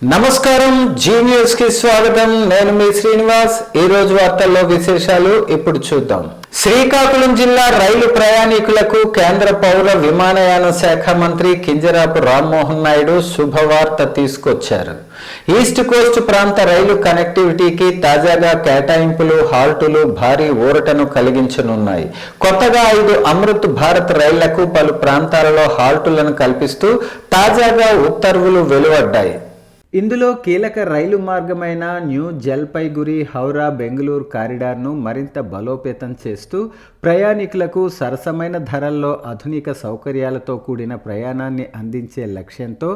నమస్కారం, G news కి స్వాగతం. నేను మీ శ్రీనివాస్. ఈ రోజు వార్తల్లో విశేషాలు ఇప్పుడు చూద్దాం. శ్రీకాకుళం జిల్లా రైలు ప్రయాణికులకు కేంద్ర పౌర విమానయాన శాఖ మంత్రి కింజరాపు రామ్మోహన్ నాయుడు శుభవార్త తీసుకొచ్చారు. ఈస్ట్ కోస్ట్ ప్రాంత రైలు కనెక్టివిటీకి తాజాగా కేటాయింపులు, హాల్టులు భారీ ఊరటను కలిగించనున్నాయి. కొత్తగా 5 అమృత్ భారత్ రైళ్లకు పలు ప్రాంతాలలో హాల్టులను కల్పిస్తూ తాజాగా ఉత్తర్వులు వెలువడ్డాయి. ఇందులో కీలక రైలు మార్గమైన న్యూ జల్పైగురి హౌరా బెంగళూరు కారిడార్ను మరింత బలోపేతం చేస్తూ ప్రయాణికులకు సరసమైన ధరల్లో ఆధునిక సౌకర్యాలతో కూడిన ప్రయాణాన్ని అందించే లక్ష్యంతో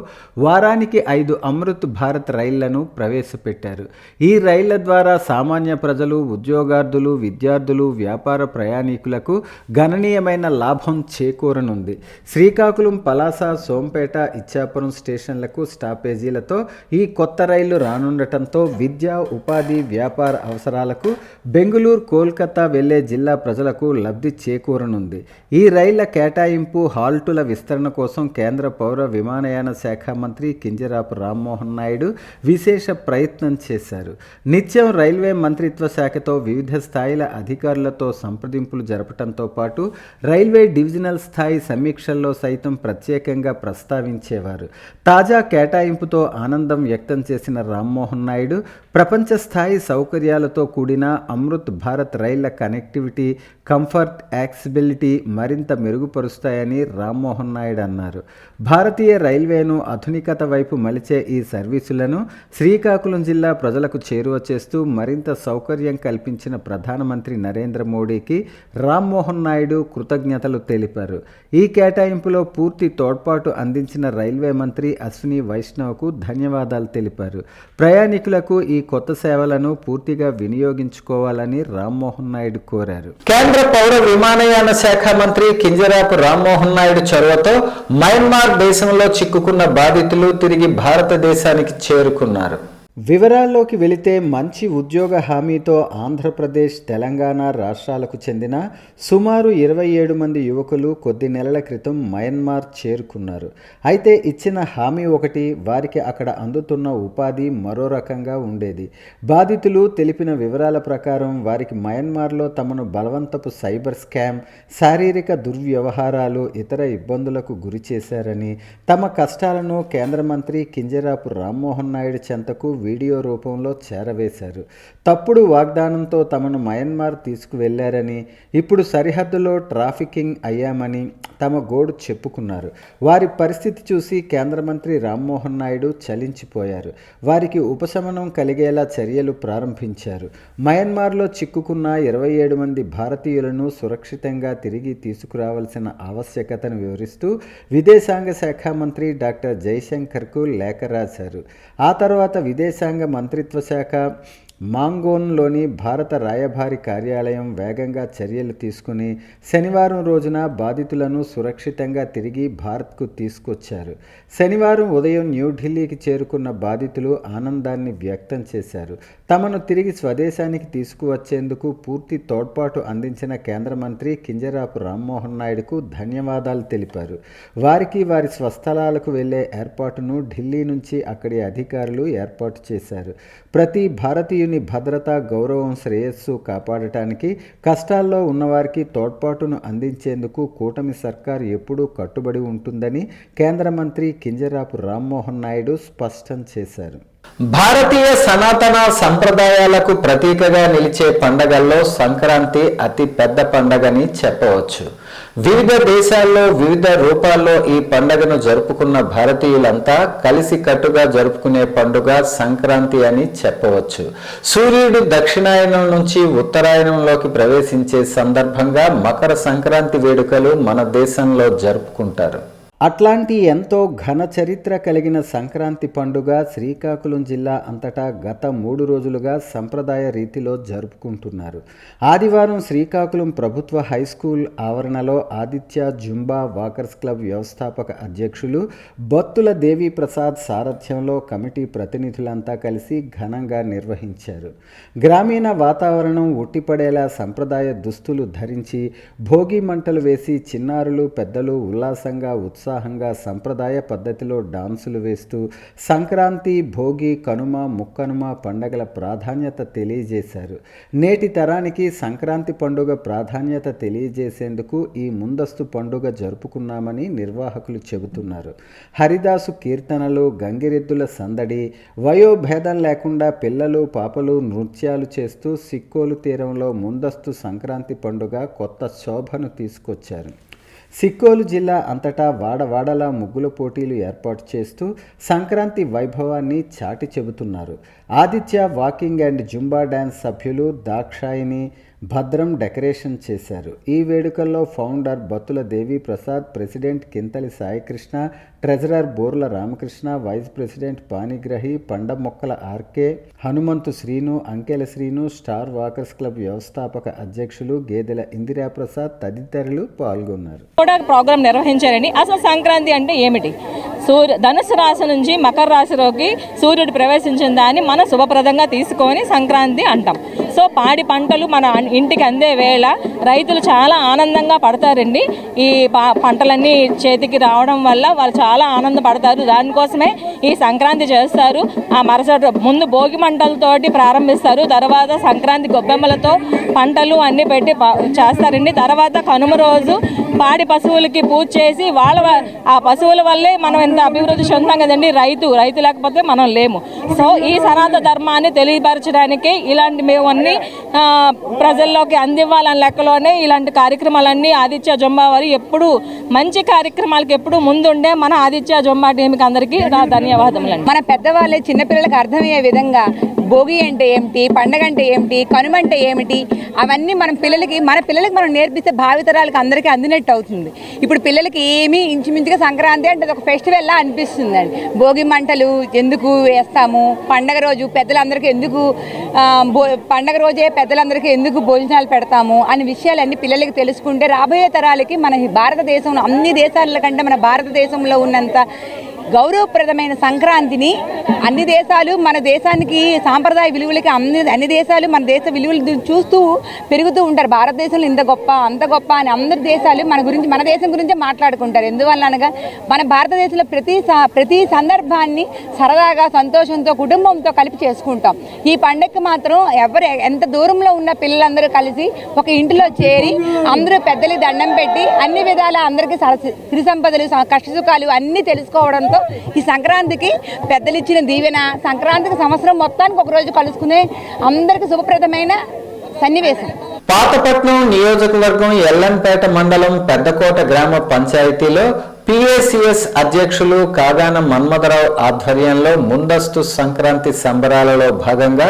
వారానికి 5 అమృత్ భారత్ రైళ్లను ప్రవేశపెట్టారు. ఈ రైళ్ల ద్వారా సామాన్య ప్రజలు, ఉద్యోగార్థులు, విద్యార్థులు, వ్యాపార ప్రయాణికులకు గణనీయమైన లాభం చేకూరనుంది. శ్రీకాకుళం, పలాస, సోంపేట, ఇచ్చాపురం స్టేషన్లకు స్టాపేజీలతో ఈ కొత్త రైళ్లు రానుండటంతో విద్య, ఉపాధి, వ్యాపార అవసరాలకు బెంగళూరు, కోల్కతా వెళ్లే జిల్లా ప్రజలకు లబ్ధి చేకూరనుంది. ఈ రైళ్ల కేటాయింపు, హాల్టుల విస్తరణ కోసం కేంద్ర పౌర విమానయాన శాఖ మంత్రి కింజరాపు రామ్మోహన్ నాయుడు విశేష ప్రయత్నం చేశారు. నిత్యం రైల్వే మంత్రిత్వ శాఖతో వివిధ స్థాయిల అధికారులతో సంప్రదింపులు జరపడంతో పాటు రైల్వే డివిజనల్ స్థాయి సమీక్షల్లో సైతం ప్రత్యేకంగా ప్రస్తావించేవారు. తాజా కేటాయింపుతో ఆనందం వ్యక్తం చేసిన రామ్మోహన్ నాయుడు ప్రపంచ స్థాయి సౌకర్యాలతో కూడిన అమృత్ భారత్ రైళ్ల కనెక్టివిటీ, కంఫర్ట్, యాక్సెసిబిలిటీ మరింత మెరుగుపరుస్తాయని రామ్మోహన్ నాయుడు అన్నారు. భారతీయ రైల్వేను ఆధునికత వైపు మలిచే ఈ సర్వీసులను శ్రీకాకుళం జిల్లా ప్రజలకు చేరువ చేస్తూ మరింత సౌకర్యం కల్పించిన ప్రధానమంత్రి నరేంద్ర మోడీకి రామ్మోహన్ నాయుడు కృతజ్ఞతలు తెలిపారు. ఈ కేటాయింపులో పూర్తి తోడ్పాటు అందించిన రైల్వే మంత్రి అశ్విని వైష్ణవ్కు ధన్యవాదాలు తెలిపారు. ప్రయాణికులకు ఈ కొత్త సేవలను పూర్తిగా వినియోగించుకోవాలని రామ్మోహన్ నాయుడు కోరారు. కేంద్ర పౌర విమానయాన శాఖ మంత్రి కింజరాపు రామ్మోహన్ నాయుడు చొరవతో మయన్మార్ దేశంలో చిక్కుకున్న బాధితులు తిరిగి భారతదేశానికి చేరుకున్నారు. వివరాల్లోకి వెళితే మంచి ఉద్యోగ హామీతో ఆంధ్రప్రదేశ్, తెలంగాణ రాష్ట్రాలకు చెందిన సుమారు 27 మంది యువకులు కొద్ది నెలల క్రితం మయన్మార్ చేరుకున్నారు. అయితే ఇచ్చిన హామీ ఒకటి, వారికి అక్కడ అందుతున్న ఉపాధి మరో రకంగా ఉండేది. బాధితులు తెలిపిన వివరాల ప్రకారం వారికి మయన్మార్లో తమను బలవంతపు సైబర్ స్కామ్, శారీరక దుర్వ్యవహారాలు, ఇతర ఇబ్బందులకు గురి చేశారని, తమ కష్టాలను కేంద్ర మంత్రి కింజరాపు రామ్మోహన్ నాయుడు చెంతకు వీడియో రూపంలో చేరవేశారు. తప్పుడు వాగ్దానంతో తమను మయన్మార్ తీసుకువెళ్లారని, ఇప్పుడు సరిహద్దులో ట్రాఫికింగ్ అయ్యామని తమ గోడు చెప్పుకున్నారు. వారి పరిస్థితి చూసి కేంద్ర మంత్రి రామ్మోహన్ నాయుడు చలించిపోయారు. వారికి ఉపశమనం కలిగేలా చర్యలు ప్రారంభించారు. మయన్మార్లో చిక్కుకున్న 27 మంది భారతీయులను సురక్షితంగా తిరిగి తీసుకురావాల్సిన ఆవశ్యకతను వివరిస్తూ విదేశాంగ శాఖ మంత్రి డాక్టర్ జైశంకర్కు లేఖ రాశారు. ఆ తర్వాత విదేశాంగ మంత్రిత్వ శాఖ మాంగోన్లోని భారత రాయబారి కార్యాలయం వేగంగా చర్యలు తీసుకుని శనివారం రోజున బాధితులను సురక్షితంగా తిరిగి భారత్కు తీసుకొచ్చారు. శనివారం ఉదయం న్యూఢిల్లీకి చేరుకున్న బాధితులు ఆనందాన్ని వ్యక్తం చేశారు. తమను తిరిగి స్వదేశానికి తీసుకువచ్చేందుకు పూర్తి తోడ్పాటు అందించిన కేంద్ర మంత్రి కింజరాపు రామ్మోహన్ నాయుడుకు ధన్యవాదాలు తెలిపారు. వారికి వారి స్వస్థలాలకు వెళ్లే ఏర్పాటును ఢిల్లీ నుంచి అక్కడి అధికారులు ఏర్పాటు చేశారు. ప్రతి భారతీయుని భద్రత, గౌరవం, శ్రేయస్సు కాపాడటానికి కష్టాల్లో ఉన్నవారికి తోడ్పాటును అందించేందుకు కూటమి సర్కార్ ఎప్పుడూ కట్టుబడి ఉంటుందని కేంద్ర మంత్రి కింజరాపు రామ్మోహన్ నాయుడు స్పష్టం చేశారు. భారతీయ సనాతన సంప్రదాయాలకు ప్రతీకగా నిలిచే పండగల్లో సంక్రాంతి అతి పెద్ద పండగని చెప్పవచ్చు. వివిధ దేశాల్లో వివిధ రూపాల్లో ఈ పండుగను జరుపుకున్న భారతీయులంతా కలిసి కట్టుగా జరుపుకునే పండుగ సంక్రాంతి అని చెప్పవచ్చు. సూర్యుడు దక్షిణాయనం నుంచి ఉత్తరాయణంలోకి ప్రవేశించే సందర్భంగా మకర సంక్రాంతి వేడుకలు మన దేశంలో జరుపుకుంటారు. అట్లాంటి ఎంతో ఘన చరిత్ర కలిగిన సంక్రాంతి పండుగ శ్రీకాకుళం జిల్లా అంతటా గత 3 రోజులుగా సంప్రదాయ రీతిలో జరుపుకుంటున్నారు. ఆదివారం శ్రీకాకుళం ప్రభుత్వ హైస్కూల్ ఆవరణలో ఆదిత్య జుంబా వాకర్స్ క్లబ్ వ్యవస్థాపక అధ్యక్షులు బత్తుల దేవి ప్రసాద్ సారథ్యంలో కమిటీ ప్రతినిధులంతా కలిసి ఘనంగా నిర్వహించారు. గ్రామీణ వాతావరణం ఉట్టిపడేలా సంప్రదాయ దుస్తులు ధరించి భోగి మంటలు వేసి చిన్నారులు, పెద్దలు ఉల్లాసంగా ఉత్సాహంగా సంప్రదాయ పద్ధతిలో డాన్సులు వేస్తూ సంక్రాంతి, భోగి, కనుమ, ముక్కనుమ పండగల ప్రాధాన్యత తెలియజేశారు. నేటి తరానికి సంక్రాంతి పండుగ ప్రాధాన్యత తెలియజేసేందుకు ఈ ముందస్తు పండుగ జరుపుకున్నామని నిర్వాహకులు చెబుతున్నారు. హరిదాసు కీర్తనలు, గంగిరెద్దుల సందడి, వయోభేదం లేకుండా పిల్లలు, పాపలు నృత్యాలు చేస్తూ సిక్కోలు తీరంలో ముందస్తు సంక్రాంతి పండుగ కొత్త శోభను తీసుకొచ్చారు. సిక్కోలు జిల్లా అంతటా వాడవాడలా ముగ్గుల పోటీలు ఏర్పాటు చేస్తూ సంక్రాంతి వైభవాన్ని చాటి చెబుతున్నారు. Aditya walking and zumba dance సభ్యులు దాక్షాయిని, భద్రం డెకరేషన్ చేశారు. ఈ వేడుకల్లో founder Battula Devi Prasad, president Kinthali Saikrishna, treasurer Borla Ramakrishna, vice president Panigrahi, Pandamokkala RK, Hanumanthu Srinu, Ankela Srinu, star walkers club వ్యవస్థాపక అధ్యక్షులు గేదెల ఇందిరాప్రసాద్ తదితరులు పాల్గొన్నారు. ప్రోగ్రాం నిర్వహించారండి. అసలు సంక్రాంతి అంటే ఏమిటి? ధనుసు రాశి నుంచి మకర రాశిలోకి సూర్యుడు ప్రవేశించిన దాన్ని మనం శుభప్రదంగా తీసుకొని సంక్రాంతి అంటాం. సో పాడి పంటలు మన ఇంటికి అందే వేళ రైతులు చాలా ఆనందంగా పడతారండి. ఈ పంటలన్నీ చేతికి రావడం వల్ల వాళ్ళు చాలా ఆనందపడతారు. దానికోసమే ఈ సంక్రాంతి చేస్తారు. ఆ మరుసటి ముందు భోగి మంటలతోటి ప్రారంభిస్తారు. తర్వాత సంక్రాంతి గొబ్బెమ్మలతో పంటలు అన్నీ పెట్టి చేస్తారండి. తర్వాత కనుమ రోజు పాడి పశువులకి పూజ చేసి ఆ పశువుల వల్లే మనం ఎంత అభివృద్ధి చెందుతాం కదండి. రైతు లేకపోతే మనం లేము. సో ఈ సనాతన ధర్మాన్ని తెలియపరచడానికి ఇలాంటి మేము అన్ని ప్రజల్లోకి అందివ్వాలని లెక్కలోనే ఇలాంటి కార్యక్రమాలన్నీ ఆదిత్య జొంబా వారు ఎప్పుడు మంచి కార్యక్రమాలకు ఎప్పుడు ముందుండే మన ఆదిత్య జొంబా టీంకి అందరికీ నా ధన్యవాదములండి. మన పెద్దవాళ్ళే చిన్నపిల్లలకు అర్థమయ్యే విధంగా భోగి అంటే ఏమిటి, పండగ అంటే ఏమిటి, కనుమ అంటే ఏమిటి, అవన్నీ మన పిల్లలకి మనం నేర్పిస్తే భావితరాలకు అందరికీ అందినట్టు అవుతుంది. ఇప్పుడు పిల్లలకి ఏమీ ఇంచుమించుగా సంక్రాంతి అంటే ఒక ఫెస్టివల్లా అనిపిస్తుందండి. భోగి మంటలు ఎందుకు వేస్తాము, పండగ రోజు పెద్దలందరికీ ఎందుకు పండగ రోజే పెద్దలందరికీ ఎందుకు భోజనాలు పెడతాము అనే విషయాలన్నీ పిల్లలకి తెలుసుకుంటే రాబోయే తరాలకి మన భారతదేశంలో అన్ని దేశాల కంటే మన భారతదేశంలో ఉన్నంత గౌరవప్రదమైన సంక్రాంతిని అన్ని దేశాలు మన దేశానికి సాంప్రదాయ విలువలకి అన్ని దేశాలు మన దేశ విలువలు చూస్తూ పెరుగుతూ ఉంటారు. భారతదేశంలో ఇంత గొప్ప అంత గొప్ప అని అందరి దేశాలు మన దేశం గురించే మాట్లాడుకుంటారు. ఎందువల్ల అనగా మన భారతదేశంలో ప్రతి సందర్భాన్ని సరదాగా సంతోషంతో కుటుంబంతో కలిపి చేసుకుంటాం. ఈ పండగకి మాత్రం ఎంత దూరంలో ఉన్న పిల్లలందరూ కలిసి ఒక ఇంటిలో చేరి అందరూ పెద్దలకి దండం పెట్టి అన్ని విధాల అందరికీ సిరి సంపదలు కష్టసుఖాలు అన్నీ తెలుసుకోవడంతో ఈ సంక్రాంతికి పెద్దలు ఇచ్చిన దీవెన సంక్రాంతికి సంవత్సరం మొత్తానికి ఒకరోజు కలుసుకునే అందరికి శుభప్రదమైన సన్నివేశం. పాతపట్నం నియోజకవర్గం ఎల్లంపేట మండలం పెద్దకోట గ్రామ పంచాయతీలో PACS అధ్యక్షులు కాగాన మన్మథరావు ఆధ్వర్యంలో ముందస్తు సంక్రాంతి సంబరాలలో భాగంగా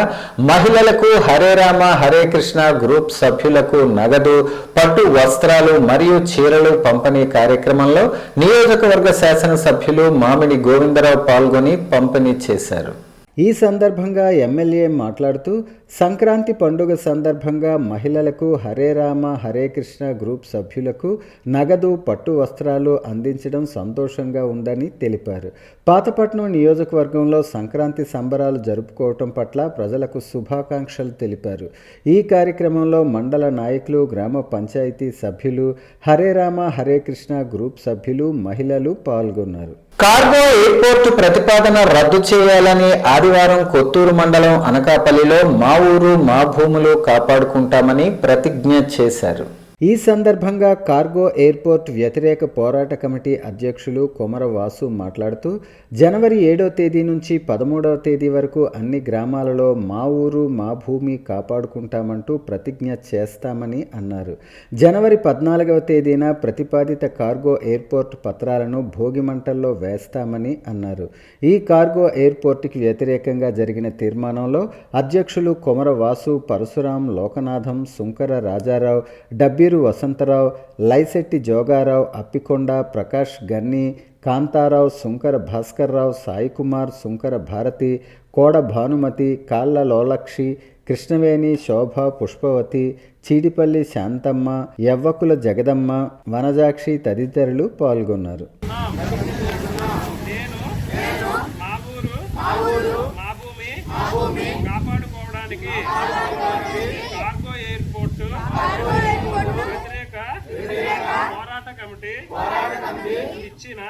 మహిళలకు హరే రామ హరే కృష్ణ గ్రూప్ సభ్యులకు నగదు, పట్టు వస్త్రాలు మరియు చీరలు పంపిణీ కార్యక్రమంలో నియోజకవర్గ శాసనసభ్యులు మామిడి గోవిందరావు పాల్గొని పంపిణీ చేశారు. ఈ సందర్భంగా ఎమ్మెల్యే మాట్లాడుతూ సంక్రాంతి పండుగ సందర్భంగా మహిళలకు హరే రామ హరే కృష్ణ గ్రూప్ సభ్యులకు నగదు, పట్టు వస్త్రాలు అందించడం సంతోషంగా ఉందని తెలిపారు. పాతపట్నం నియోజకవర్గంలో సంక్రాంతి సంబరాలు జరుపుకోవటం పట్ల ప్రజలకు శుభాకాంక్షలు తెలిపారు. ఈ కార్యక్రమంలో మండల నాయకులు, గ్రామ పంచాయతీ సభ్యులు, హరే రామ హరే కృష్ణ గ్రూప్ సభ్యులు, మహిళలు పాల్గొన్నారు. కార్గో ఎయిర్పోర్టు ప్రతిపాదన రద్దు చేయాలని ఆదివారం కొత్తూరు మండలం అనకాపల్లిలో మా ఊరు మా భూములు కాపాడుకుంటామని ప్రతిజ్ఞ చేశారు. ఈ సందర్భంగా కార్గో ఎయిర్పోర్ట్ వ్యతిరేక పోరాట కమిటీ అధ్యక్షులు కొమర వాసు మాట్లాడుతూ జనవరి 7వ తేదీ నుంచి 13వ తేదీ వరకు అన్ని గ్రామాలలో మా ఊరు మా భూమి కాపాడుకుంటామంటూ ప్రతిజ్ఞ చేస్తామని అన్నారు. జనవరి 14వ తేదీన ప్రతిపాదిత కార్గో ఎయిర్పోర్ట్ పత్రాలను భోగి మంటల్లో వేస్తామని అన్నారు. ఈ కార్గో ఎయిర్పోర్టుకి వ్యతిరేకంగా జరిగిన తీర్మానంలో అధ్యక్షులు కొమర వాసు, పరశురాం, లోకనాథం, సుంకర రాజారావు, డబ్బీరు వసంతరావు, లైశెట్టి జోగారావు, అప్పికొండ, ప్రకాష్ గన్ని, కాంతారావు, సుంకర భాస్కర్రావు, సాయికుమార్, సుంకర భారతి, కోడ భానుమతి, కాళ్ళ లోలక్షి, కృష్ణవేణి, శోభ, పుష్పవతి, చీడిపల్లి శాంతమ్మ, యవ్వకుల జగదమ్మ, వనజాక్షి తదితరులు పాల్గొన్నారు. పోరాట కమిటీ ఇచ్చిన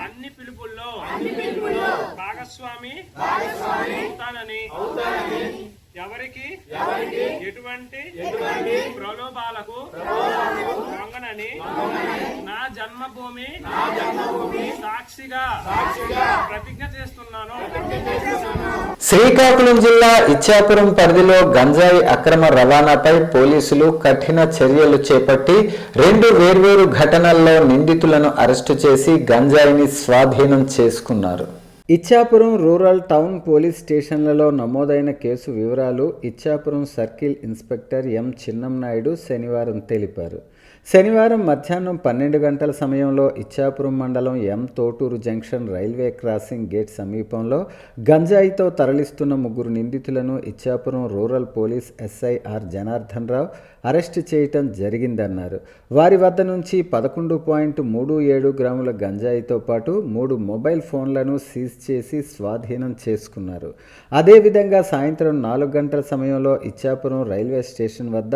అన్ని పిలుపుల్లో భాగస్వామి అవుతానని ఎవరికి ఎటువంటి ప్రలోభాలకు లొంగనని నా జన్మభూమి సాక్షిగా ప్రతిజ్ఞ చేస్తున్నాను. శ్రీకాకుళం జిల్లా ఇచ్చాపురం పరిధిలో గంజాయి అక్రమ రవాణాపై పోలీసులు కఠిన చర్యలు చేపట్టి 2 వేర్వేరు ఘటనల్లో నిందితులను అరెస్టు చేసి గంజాయిని స్వాధీనం చేసుకున్నారు. ఇచ్చాపురం రూరల్ టౌన్ పోలీస్ స్టేషన్లలో నమోదైన కేసు వివరాలు Ichchapuram circle inspector M Chinnamnaidu శనివారం తెలిపారు. శనివారం మధ్యాహ్నం 12 గంటల సమయంలో ఇచ్చాపురం మండలం M Toturu junction railway crossing gate సమీపంలో గంజాయితో తరలిస్తున్న 3 నిందితులను Ichchapuram rural police SI R Janardhan Rao arrest చేయటం జరిగిందన్నారు. వారి వద్ద నుంచి 11.37 గ్రాముల గంజాయితో పాటు 3 మొబైల్ ఫోన్లను సీజ్ చేసి స్వాధీనం చేసుకున్నారు. అదేవిధంగా సాయంత్రం 4 గంటల సమయంలో ఇచ్చాపురం రైల్వే స్టేషన్ వద్ద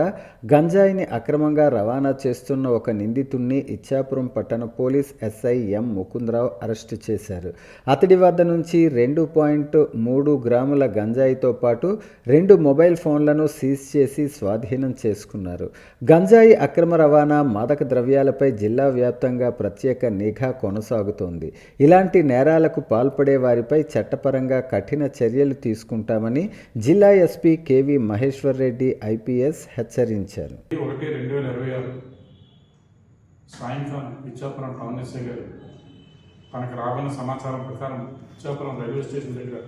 గంజాయిని అక్రమంగా రవాణా చేస్తున్న ఒక నిందితుడిని ఇచ్చాపురం పట్టణ పోలీస్ ఎస్ఐ ఎం ముకుందరావు అరెస్టు చేశారు. అతడి వద్ద నుంచి 2.3 గ్రాముల గంజాయితో పాటు 2 మొబైల్ ఫోన్లను సీజ్ చేసి స్వాధీనం చేసుకున్నారు. గంజాయి అక్రమ రవాణా మాదక ద్రవ్యాలపై జిల్లా వ్యాప్తంగా ప్రత్యేక నిఘా కొనసాగుతోంది. ఇలాంటి నేరాలకు పాల్పడే వారిపై చట్టపరంగా కఠిన చర్యలు తీసుకుంటామని జిల్లా SP KV Maheshwar Reddy IPS హెచ్చరించారు. 1/2026 సాయంత్రం ఇచ్చాపురం టౌన్ ఎస్ఐ గారు తనకు రాబడిన సమాచారం ప్రకారం ఇచ్చాపురం రైల్వే స్టేషన్ దగ్గర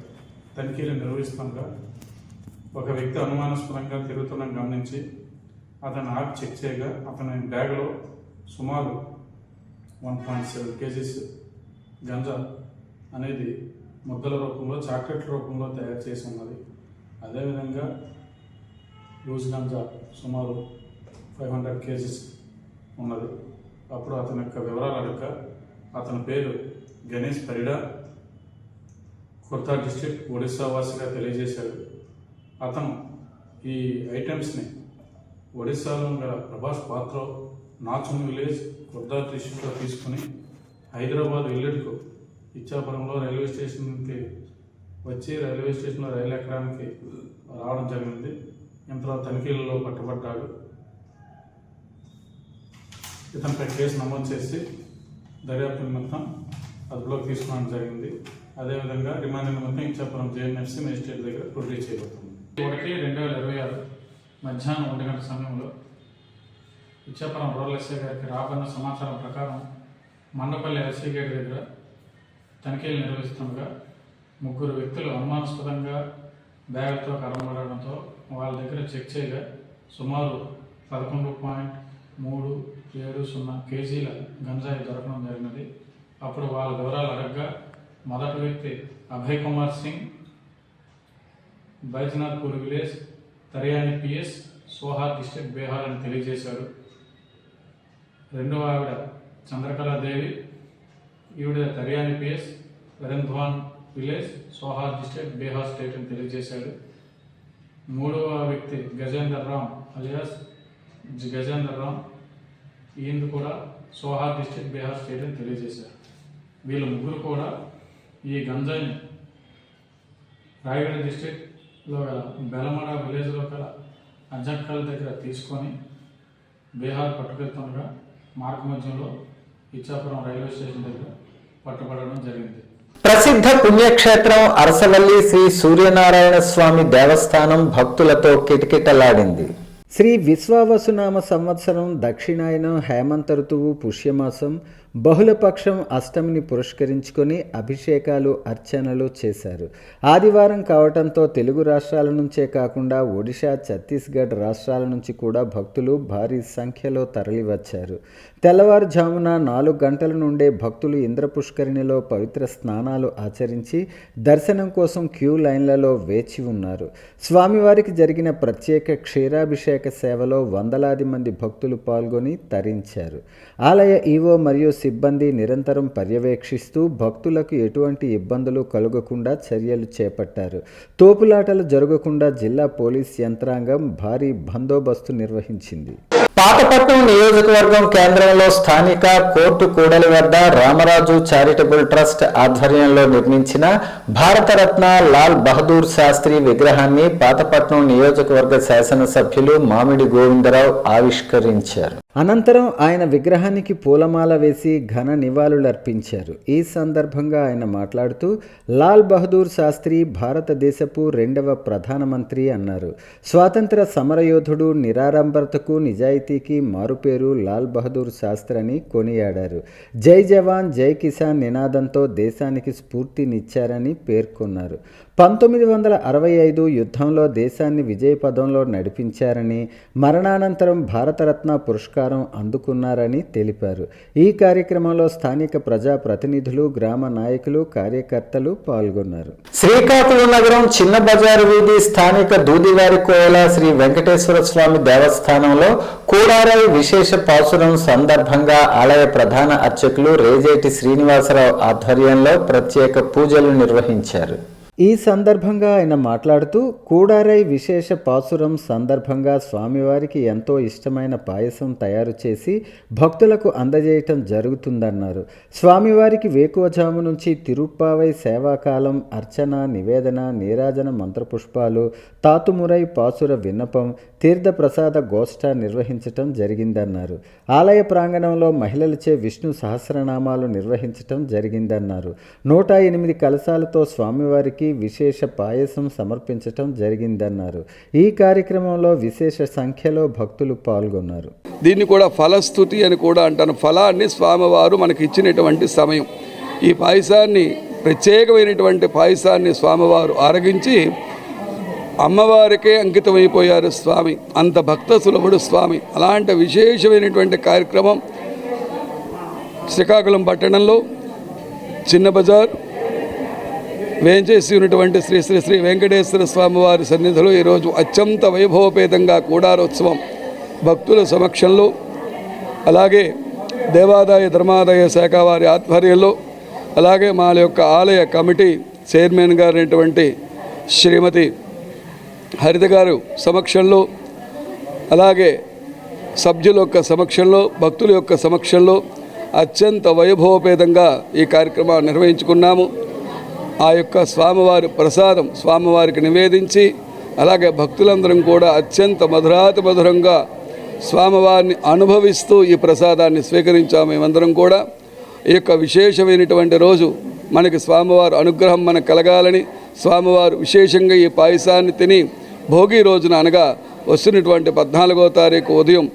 తనిఖీలు నిర్వహిస్తుండగా ఒక వ్యక్తి అనుమానాస్పదంగా తిరుగుతున్న గమనించి అతను ఆపి చెక్ చేయగా అతని బ్యాగ్లో సుమారు 1.7 kgs గంజా అనేది ముద్దల రూపంలో చాక్లెట్ రూపంలో తయారు చేసి ఉన్నది. అదేవిధంగా లూజ్ గంజా సుమారు 500 kgs ఉన్నది. అప్పుడు అతని యొక్క వివరాలు అడగ అతని పేరు గణేష్ పరిడా, ఖుర్దా డిస్ట్రిక్ట్ ఒడిశా వాసిగా తెలియజేశాడు. అతను ఈ ఐటమ్స్ని ఒడిశాలో గల ప్రభాస్ పాత్ర నాచున్ విలేజ్ ఖుర్దా డిస్ట్రిక్ట్లో తీసుకుని హైదరాబాద్ వెళ్ళేందుకు ఇచ్చాపురంలో రైల్వే స్టేషన్కి వచ్చి రైల్వే స్టేషన్లో రైలు ఎక్కడానికి రావడం జరిగింది. ఇంతలో తనిఖీలలో పట్టుబడ్డాడు. ఇతనిపై కేసు నమోదు చేసి దర్యాప్తు నిమిత్తం అదుపులోకి తీసుకోవడం జరిగింది. అదేవిధంగా రిమాండ్ నిమిత్తం ఇచ్చాపురం జేఎన్ఎఫ్సి మేజిస్ట్రేట్ దగ్గర ప్రొడ్యూస్ చేయబడుతుంది. 1/2026 మధ్యాహ్నం 1 గంటల సమయంలో ఇచ్చాపురం రూరల్ ఎస్ఐ గారికి రాబడిన సమాచారం ప్రకారం మండపల్లి ఎస్ఐ గేట్ దగ్గర తనిఖీలు నిర్వహిస్తుండగా 3 వ్యక్తులు అనుమానాస్పదంగా బ్యాగులతో కనబడడంతో వాళ్ళ దగ్గర చెక్ చేయగా సుమారు 11.370 kgల గంజాయి దొరకడం జరిగినది. అప్పుడు వాళ్ళ వివరాలు అడగగా మొదటి వ్యక్తి Abhay Kumar Singh, Baijnathpur village, Tariyani PS, Sohar district, Bihar అని తెలియజేశాడు. రెండవ ఆవిడ చంద్రకళాదేవి, ఈవిడ Tariyani PS, Verandhwan village, Sohar district, Bihar state అని తెలియజేశాడు. మూడవ వ్యక్తి గజేందర్ రామ్ అలియాస్ గజేందర్ రామ్, ఈయన కూడా సోహార్ డిస్ట్రిక్ట్, బీహార్ స్టేట్ అని తెలియజేశారు. వీళ్ళు 3 కూడా ఈ గంజాయిని రాయగడ డిస్ట్రిక్ట్లో గల బెలమడ విలేజ్లో గల అజక్కల్ దగ్గర తీసుకొని బీహార్ పట్టుకెళ్తుండగా మార్గ మధ్యంలో ఇచ్చాపురం రైల్వే స్టేషన్ దగ్గర పట్టుబడడం జరిగింది. ప్రసిద్ధ పుణ్యక్షేత్రం అరసవల్లి శ్రీ సూర్యనారాయణ స్వామి దేవస్థానం భక్తులతో కిటకిటలాడింది. శ్రీ విశ్వావసునామ సంవత్సరం దక్షిణాయనం హేమంత ఋతువు పుష్యమాసం బహుళపక్షం అష్టమిని పురస్కరించుకొని అభిషేకాలు అర్చనలు చేశారు. ఆదివారం కావటంతో తెలుగు రాష్ట్రాల నుంచే కాకుండా ఒడిశా, ఛత్తీస్గఢ్ రాష్ట్రాల నుంచి కూడా భక్తులు భారీ సంఖ్యలో తరలివచ్చారు. తెల్లవారుజామున 4 గంటల నుండే భక్తులు ఇంద్రపుష్కరిణిలో పవిత్ర స్నానాలు ఆచరించి దర్శనం కోసం క్యూ లైన్లలో వేచి ఉన్నారు. స్వామివారికి జరిగిన ప్రత్యేక క్షీరాభిషేక సేవలో వందలాది మంది భక్తులు పాల్గొని తరించారు. ఆలయ ఈవో మరియు సిబ్బంది నిరంతరం పర్యవేక్షిస్తూ భక్తులకు ఎటువంటి ఇబ్బందులు కలుగకుండా చర్యలు చేపట్టారు. తోపులాటలు జరగకుండా జిల్లా పోలీస్ యంత్రాంగం భారీ బందోబస్తు నిర్వహించింది. పాతపట్నం నియోజకవర్గం కేంద్రంలో స్థానిక కోర్టు కూడలి వద్ద రామరాజు చారిటబుల్ ట్రస్ట్ ఆధ్వర్యంలో నిర్మించిన భారతరత్న లాల్ బహదూర్ శాస్త్రి విగ్రహాన్ని పాతపట్నం నియోజకవర్గ శాసనసభ్యులు మామిడి గోవిందరావు ఆవిష్కరించారు. అనంతరం ఆయన విగ్రహానికి పూలమాల వేసి ఘన నివాళులర్పించారు. ఈ సందర్భంగా ఆయన మాట్లాడుతూ లాల్ బహదూర్ శాస్త్రి భారతదేశపు 2వ ప్రధానమంత్రి అన్నారు. స్వాతంత్ర సమరయోధుడు, నిరాడంబరతకు నిజాయితీకి మారుపేరు లాల్ బహదూర్ శాస్త్రి అని కొనియాడారు. జై జవాన్ జై కిసాన్ నినాదంతో దేశానికి స్ఫూర్తినిచ్చారని పేర్కొన్నారు. 1965 యుద్ధంలో దేశాన్ని విజయపథంలో నడిపించారని, మరణానంతరం భారతరత్న పురస్కారం అందుకున్నారని తెలిపారు. ఈ కార్యక్రమంలో స్థానిక ప్రజాప్రతినిధులు, గ్రామ నాయకులు, కార్యకర్తలు పాల్గొన్నారు. శ్రీకాకుళం నగరం చిన్న బజారు వీధి స్థానిక దూదివారి కోయల శ్రీ వెంకటేశ్వర స్వామి దేవస్థానంలో కూడారై విశేష పాసురం సందర్భంగా ఆలయ ప్రధాన అర్చకులు రేజేటి శ్రీనివాసరావు ఆధ్వర్యంలో ప్రత్యేక పూజలు నిర్వహించారు. ఈ సందర్భంగా ఆయన మాట్లాడుతూ కూడారై విశేష పాసురం సందర్భంగా స్వామివారికి ఎంతో ఇష్టమైన పాయసం తయారు చేసి భక్తులకు అందజేయటం జరుగుతుందన్నారు. స్వామివారికి వేకువజాము నుంచి తిరుప్పావై సేవాకాలం, అర్చన, నివేదన, నీరాజన మంత్రపుష్పాలు, తాతుమురై పాసుర విన్నపం, తీర్థప్రసాద గోష్ఠ నిర్వహించటం జరిగిందన్నారు. ఆలయ ప్రాంగణంలో మహిళలచే విష్ణు సహస్రనామాలు నిర్వహించటం జరిగిందన్నారు. 108 కలశాలతో స్వామివారికి విశేష పాయసం సమర్పించటం జరిగిందన్నారు. ఈ కార్యక్రమంలో విశేష సంఖ్యలో భక్తులు పాల్గొన్నారు. దీన్ని కూడా ఫలస్తుతి అని కూడా అంటాను. ఫలాన్ని స్వామివారు మనకి ఇచ్చినటువంటి సమయం. ఈ పాయసాన్ని, ప్రత్యేకమైనటువంటి పాయసాన్ని స్వామివారు ఆరగించి అమ్మవారికే అంకితమైపోయారు స్వామి. అంత భక్త సులభుడు స్వామి. అలాంటి విశేషమైనటువంటి కార్యక్రమం శ్రీకాకుళం పట్టణంలో చిన్న బజార్ వేంచేసి ఉన్నటువంటి శ్రీ శ్రీ శ్రీ వెంకటేశ్వర స్వామి వారి సన్నిధిలో ఈరోజు అత్యంత వైభవపేతంగా కూడారోత్సవం భక్తుల సమక్షంలో, అలాగే దేవాదాయ ధర్మాదాయ శాఖ వారి ఆధ్వర్యంలో, అలాగే మా యొక్క ఆలయ కమిటీ చైర్మన్ గారైనటువంటి శ్రీమతి హరిత గారు సమక్షంలో, అలాగే సభ్యుల యొక్క సమక్షంలో, భక్తుల యొక్క సమక్షంలో అత్యంత వైభవపేతంగా ఈ కార్యక్రమాన్ని నిర్వహించుకున్నాము. ఆ యొక్క స్వామివారి ప్రసాదం స్వామివారికి నివేదించి, అలాగే భక్తులందరం కూడా అత్యంత మధురాతి మధురంగా స్వామివారిని అనుభవిస్తూ ఈ ప్రసాదాన్ని స్వీకరించాము. మేమందరం కూడా ఈ యొక్క విశేషమైనటువంటి రోజు మనకి స్వామివారి అనుగ్రహం మనకు కలగాలని, స్వామివారు విశేషంగా ఈ పాయసాన్ని తిని భోగి రోజున అనగా వస్తున్నటువంటి 14వ తారీఖు ఉదయం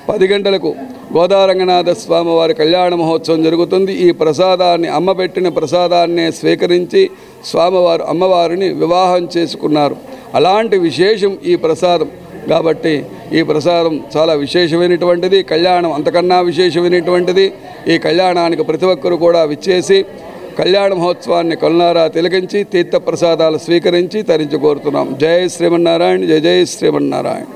10 గంటలకు గోదారంగనాథ స్వామివారి కళ్యాణ మహోత్సవం జరుగుతుంది. ఈ ప్రసాదాన్ని, అమ్మ పెట్టిన ప్రసాదాన్నే స్వీకరించి స్వామివారు అమ్మవారిని వివాహం చేసుకున్నారు. అలాంటి విశేషం ఈ ప్రసాదం కాబట్టి ఈ ప్రసాదం చాలా విశేషమైనటువంటిది. కళ్యాణం అంతకన్నా విశేషమైనటువంటిది. ఈ కళ్యాణానికి ప్రతి ఒక్కరు కూడా విచ్చేసి కళ్యాణ మహోత్సవాన్ని కల్నారా తిలకించి తీర్థప్రసాదాలు స్వీకరించి తరించి కోరుతున్నాం. జై శ్రీమన్నారాయణ, జయ జయ శ్రీమన్నారాయణ.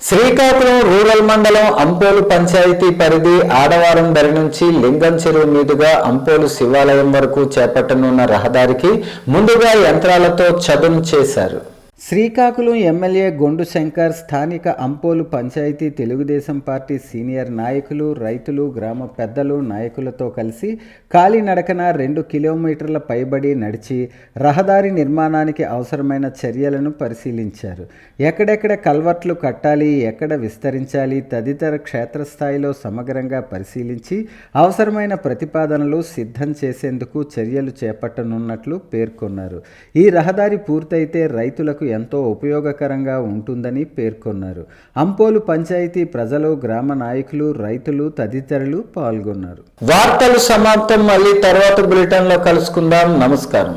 శ్రీకాకుళం రూరల్ మండలం అంపోలు పంచాయతీ పరిధి ఆడవారం దరి నుంచి లింగం చెరువు మీదుగా అంపోలు శివాలయం వరకు చేపట్టనున్న రహదారికి ముందుగా యంత్రాలతో చదును చేశారు. శ్రీకాకుళం ఎమ్మెల్యే గొండు శంకర్ స్థానిక అంపోలు పంచాయతీ తెలుగుదేశం పార్టీ సీనియర్ నాయకులు, రైతులు, గ్రామ పెద్దలు, నాయకులతో కలిసి కాలినడకన 2 కిలోమీటర్ల పైబడి నడిచి రహదారి నిర్మాణానికి అవసరమైన చర్యలను పరిశీలించారు. ఎక్కడెక్కడ కల్వర్ట్లు కట్టాలి, ఎక్కడ విస్తరించాలి తదితర క్షేత్రస్థాయిలో సమగ్రంగా పరిశీలించి అవసరమైన ప్రతిపాదనలు సిద్ధం చేసేందుకు చర్యలు చేపట్టనున్నట్లు పేర్కొన్నారు. ఈ రహదారి పూర్తయితే రైతులకు ఎంతో ఉపయోగకరంగా ఉంటుందని పేర్కొన్నారు. అంపోలు పంచాయతీ ప్రజలు, గ్రామ నాయకులు, రైతులు తదితరులు పాల్గొన్నారు. వార్తలు సమాప్తం. మళ్ళీ తర్వాత బులెటిన్లో కలుసుకుందాం. నమస్కారం.